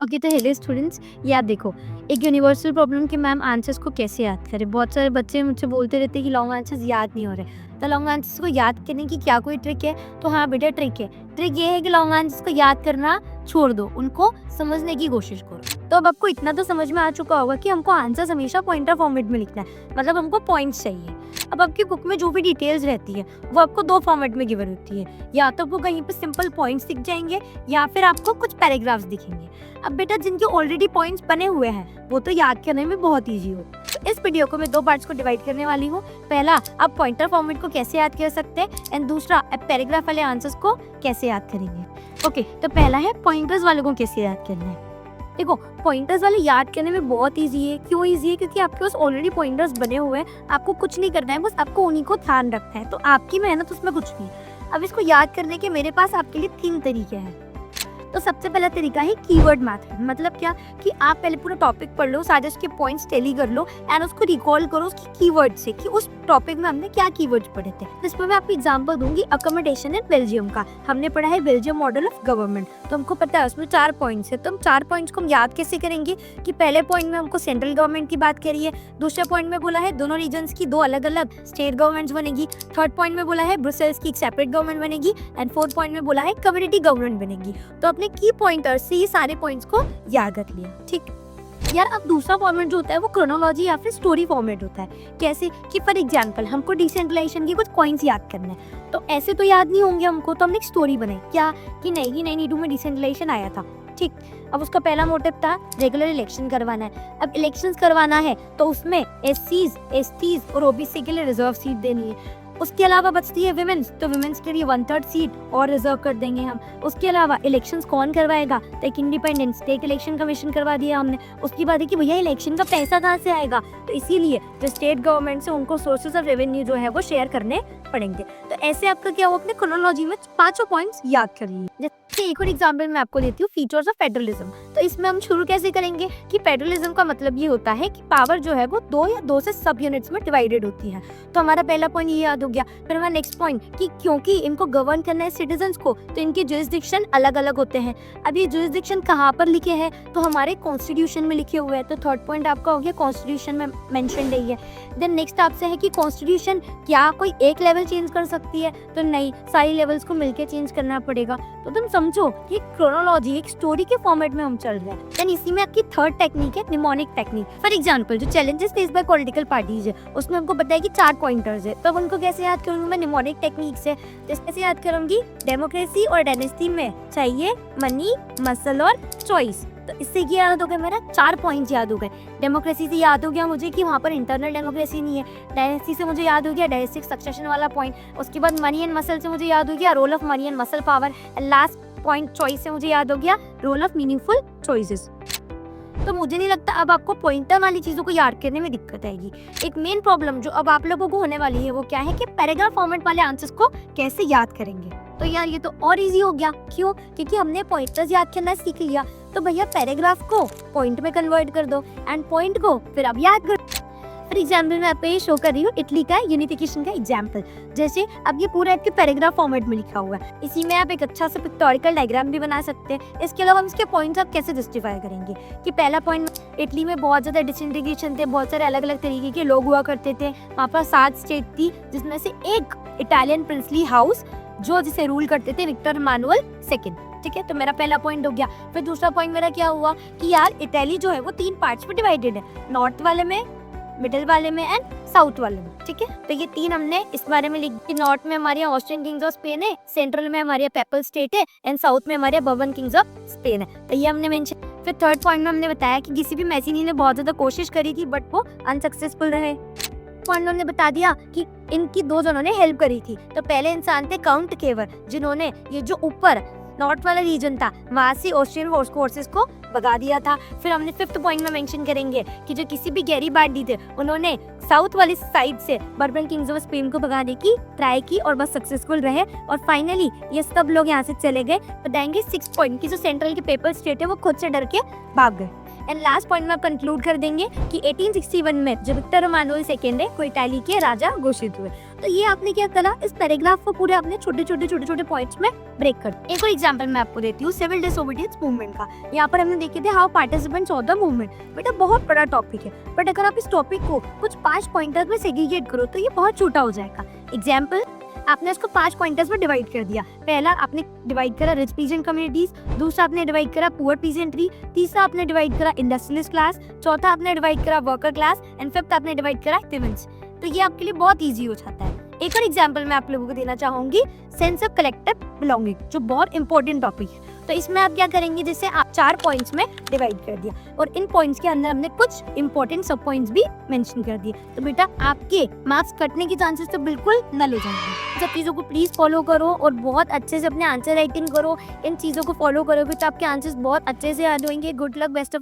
Okay तो hello students, ये आप देखो एक यूनिवर्सल प्रॉब्लम के मैम आंसर्स को कैसे याद करें। बहुत सारे बच्चे मुझसे बोलते रहते हैं कि लॉन्ग आंसर्स याद नहीं हो रहे। तो लॉन्ग आंसर्स को याद करने की क्या कोई ट्रिक है? तो हाँ बेटा ट्रिक है। ट्रिक ये है कि लॉन्ग आंसर्स को याद करना छोड़ दो, उनको समझने की कोशिश करो। तो अब आपको इतना तो समझ में आ चुका होगा कि हमको आंसर्स हमेशा पॉइंटर फॉर्मेट में लिखना है, मतलब हमको पॉइंट्स चाहिए। अब आपकी बुक में जो भी डिटेल्स रहती है वो आपको दो फॉर्मेट में गिवन होती है, या तो वो कहीं पे सिंपल पॉइंट्स दिख जाएंगे या फिर आपको कुछ पैराग्राफ्स दिखेंगे। अब बेटा जिनके ऑलरेडी पॉइंट्स बने हुए हैं वो तो याद करने में बहुत ईजी हो। तो इस वीडियो को मैं दो पार्ट्स को डिवाइड करने वाली हूँ। पहला, आप पॉइंटर फॉर्मेट को कैसे याद कर सकते हैं, एंड दूसरा आप पैराग्राफ वाले आंसर्स को कैसे याद करेंगे। ओके, तो पहला है पॉइंटर्स वालों को कैसे याद करना है। देखो पॉइंटर्स वाले याद करने में बहुत इजी है। क्यों इजी है? क्योंकि आपके पास ऑलरेडी पॉइंटर्स बने हुए हैं, आपको कुछ नहीं करना है, बस आपको उन्हीं को ध्यान रखना है। तो आपकी मेहनत उसमें कुछ नहीं। अब इसको याद करने के मेरे पास आपके लिए 3 तरीके हैं। तो सबसे पहला तरीका है कीवर्ड मेथड। मतलब क्या कि आप पहले पूरा टॉपिक पढ़ लो, सारे उसके पॉइंट्स टैली कर लो एंड उसको रिकॉल करो उसकी कीवर्ड से कि उस टॉपिक में हमने क्या कीवर्ड्स पढ़े थे। इसमें मैं आपको एग्जांपल दूंगी अकोमोडेशन इन बेल्जियम का। हमने पढ़ा है बेल्जियम मॉडल ऑफ गवर्नमेंट, तो हमको पता है उसमें 4 पॉइंट्स है। तो हम 4 पॉइंट्स को हम याद कैसे करेंगे कि पहले पॉइंट में हमको सेंट्रल गवर्नमेंट की बात करी है, दूसरे पॉइंट में बोला है दोनों रीजन्स की 2 अलग अलग स्टेट गवर्नमेंट्स बनेगी, थर्ड पॉइंट में बोला है ब्रुसेल्स की एक सेपरेट गवर्नमेंट बनेगी, एंड फोर्थ पॉइंट में बोला है कम्युनिटी गवर्नमेंट बनेगी। तो अपने की पॉइंटर्स से ये सारे पॉइंट्स को याद रख लिया। ठीक यार, अब दूसरा फॉर्मेट जो होता है वो क्रोनोलॉजी या फिर स्टोरी फॉर्मेट होता है। कैसे कि फॉर एग्जांपल हमको डिसेंट्रलाइजेशन की कुछ पॉइंट्स याद करने हैं, तो ऐसे तो याद नहीं होंगे हमको, तो हमने एक स्टोरी बनाई क्या कि 1992 में डिसेंट्रलाइजेशन आया था। ठीक, अब उसका पहला मोटिव था रेगुलर इलेक्शन करवाना है। अब इलेक्शंस करवाना है तो उसमें एससीज, एसटीज और ओबीसी के लिए रिजर्व सीट देनी है। उसके अलावा बचती है विमेंस, तो विमेंस के लिए 1/3 सीट और रिजर्व कर देंगे हम। उसके अलावा इलेक्शंस कौन करवाएगा, तो एक इंडिपेंडेंट स्टेट इलेक्शन कमीशन करवा दिया हमने। उसकी बात है कि भैया इलेक्शन का पैसा कहाँ से आएगा, तो इसीलिए जो स्टेट गवर्नमेंट से उनको सोर्सेज ऑफ रेवेन्यू जो है वो शेयर करने पड़ेंगे। तो ऐसे आपका क्या हुआ, अपने क्रोनोलॉजी में 5 पॉइंट्स याद कर लीजिए। जैसे एक और एग्जांपल मैं आपको देती हूँ, फीचर्स ऑफ फेडरलिज्म। तो इसमें हम शुरू कैसे करेंगे कि फेडरलिज्म का मतलब ये होता है कि पावर जो है वो 2 या 2 से सब यूनिट्स में डिवाइडेड होती है। तो हमारा पहला पॉइंट ये याद हो गया। फिर हमारा नेक्स्ट पॉइंट कि क्योंकि इनको गवर्न करना है सिटीजन्स को, तो इनके जुरिस्डिक्शन अलग अलग होते हैं। अब ये जुरिस्डिक्शन कहाँ पर लिखे हैं, तो हमारे कॉन्स्टिट्यूशन में लिखे हुए हैं। तो थर्ड पॉइंट आपका हो गया कॉन्स्टिट्यूशन में मेंशन है। देन नेक्स्ट आपसे है कि कॉन्स्टिट्यूशन क्या कोई एक लेवल चेंज कर सकती है, तो नहीं, सारी लेवल्स को मिलकर चेंज करना पड़ेगा। तो तुम समझो कि क्रोनोलॉजी एक स्टोरी के फॉर्मेट में हम चल रहे हैं। देन इसी में आपकी थर्ड टेक्निक है निमोनिक टेक्निक। फॉर एग्जांपल जो challenges face by political parties है उसमें हमको पता है कि 4 पॉइंटर्स है, तो उनको कैसे याद करूंगी मैं निमोनिक टेक्निक से। तो कैसे याद करूंगी, डेमोक्रेसी और डायनेस्टी में चाहिए मनी, मसल और चॉइस। तो इससे क्या याद हो गया, मेरा 4 पॉइंट्स याद हो गए। डेमोक्रेसी से याद हो गया मुझे कि वहाँ पर इंटरनल डेमोक्रेसी नहीं है। डायनेस्टी से मुझे याद हो गया डायनेस्टिक सक्सेशन वाला पॉइंट। उसके बाद मनी एंड मसल से मुझे याद हो गया role of money and muscle power. And last point choice से मुझे याद हो गया रोल ऑफ मीनिंगफुल चॉइसेस। तो मुझे नहीं लगता अब आपको पॉइंटर वाली चीज़ों को याद करने में दिक्कत आएगी। एक मेन प्रॉब्लम जो अब आप लोगों को होने वाली है वो क्या है कि पैराग्राफ फॉर्मेट वाले आंसर्स को कैसे याद करेंगे। तो यार ये तो और इजी हो गया। क्यों? क्योंकि हमने पॉइंटर्स याद करना सीख लिया, तो भैया पैराग्राफ को पॉइंट में कन्वर्ट कर दो एंड पॉइंट को फिर आप याद कर। फॉर एग्जाम्पल मैं आपको ये शो कर रही हूँ इटली का यूनिफिकेशन का एग्जाम्पल। जैसे अब ये पूरा आपके पैराग्राफ फॉर्मेट में लिखा हुआ है, इसी में आप एक अच्छा सा पिक्टोरिकल डायग्राम भी बना सकते हैं। इसके अलावा हम इसके पॉइंट्स आप कैसे जस्टिफाई करेंगे कि पहला पॉइंट, इटली में बहुत ज़्यादा डिसइंटीग्रेशन थे, बहुत सारे अलग अलग तरीके के लोग हुआ करते थे। वहाँ पर 7 स्टेट थी जिसमें से एक इटालियन प्रिंसली हाउस जो जिसे रूल करते थे विक्टर इमानुएल सेकंड। ठीक है, तो मेरा पहला पॉइंट हो गया। फिर दूसरा पॉइंट मेरा क्या हुआ कि यार इटली जो है वो 3 पार्ट्स में डिवाइडेड है, नॉर्थ वाले में, मिडिल वाले में एंड साउथ वाले में। ठीक है, तो ये 3 हमने इस बारे में लिख कि नॉर्थ में हमारे यहाँ ऑस्ट्रियन किंग्स ऑफ स्पेन है, सेंट्रल में हमारे यहाँ पेपल स्टेट है एंड साउथ में हमारे यहाँ बर्बन किंग्स ऑफ स्पेन है। तो ये हमने मेंशन। फिर थर्ड पॉइंट में हमने बताया कि किसी भी मैसिनी ने बहुत ज्यादा कोशिश करी थी बट वो अनसक्सेसफुल रहे। पॉइंट हमने बता दिया कि इनकी 2 जनों ने हेल्प करी थी। तो पहले इंसान थे काउंट केवर, जिन्होंने ये जो ऊपर नॉर्थ वाला रीजन था वहां से ऑस्ट्रियन फोर्सेस को भगा दिया था। फिर हमने 5th पॉइंट में मेंशन करेंगे कि जो किसी भी गैरीबाल्डी थे उन्होंने साउथ वाली साइड से बर्बन किंग्स ऑफ स्पेन को भगाने की ट्राई की और बस सक्सेसफुल रहे और फाइनली ये सब लोग यहाँ से चले गए। बताएंगे 6th पॉइंट की जो सेंट्रल के पेपर स्टेट है वो खुद से डर के भाग गए। एंड लास्ट पॉइंट में आप कंक्लूड कर देंगे कि 1861 में जो विक्टर एमानुएल सेकेंड है वो इटाली के राजा घोषित हुए। तो ये आपने क्या करा, इस पैराग्राफ को पूरे आपने छोटे छोटे पॉइंट्स में ब्रेक कर। एक और एग्जांपल मैं आपको देती हूँ सिविल डिसोबीडियंस मूवमेंट का। यहाँ पर हमने देखे थे how participants of the movement. बेटा बहुत बड़ा टॉपिक है, बट अगर आप इस टॉपिक को कुछ 5 पॉइंटर्स में सेग्रीगेट करो तो ये बहुत छोटा हो जाएगा। एग्जाम्पल, आपने इसको 5 पॉइंटर्स में डिवाइड कर दिया। पहला आपने डिवाइड करा रिच पीजेंट कम्युनिटीज, दूसरा आपने डिवाइड करा पुअर पीजेंट्री, तीसरा आपने डिवाइड करा इंडस्ट्रियलिस्ट क्लास, चौथा आपने डिवाइड करा वर्कर क्लास एंड फिफ्थ आपने डिवाइड करा पेमेंट्स। तो ये आपके लिए बहुत इजी हो जाता है। एक और एग्जांपल मैं आप लोगों को देना चाहूंगी, सेंस ऑफ कलेक्टिव बिलोंगिंग, जो बहुत इंपॉर्टेंट टॉपिक है। तो इसमें आप क्या करेंगे, जैसे आप 4 पॉइंट्स में डिवाइड कर दिया और इन पॉइंट्स के अंदर हमने कुछ इंपॉर्टेंट सब पॉइंट्स भी मेंशन कर दिए। तो बेटा आपके मार्क्स कटने के चांसेस तो बिल्कुल नल हो जाएंगे। सब चीज़ों को प्लीज फॉलो करो और बहुत अच्छे से अपने आंसर राइटिंग करो। इन चीज़ों को फॉलो करोगे तो आपके आंसर्स बहुत अच्छे से याद होंगे। Good luck, best of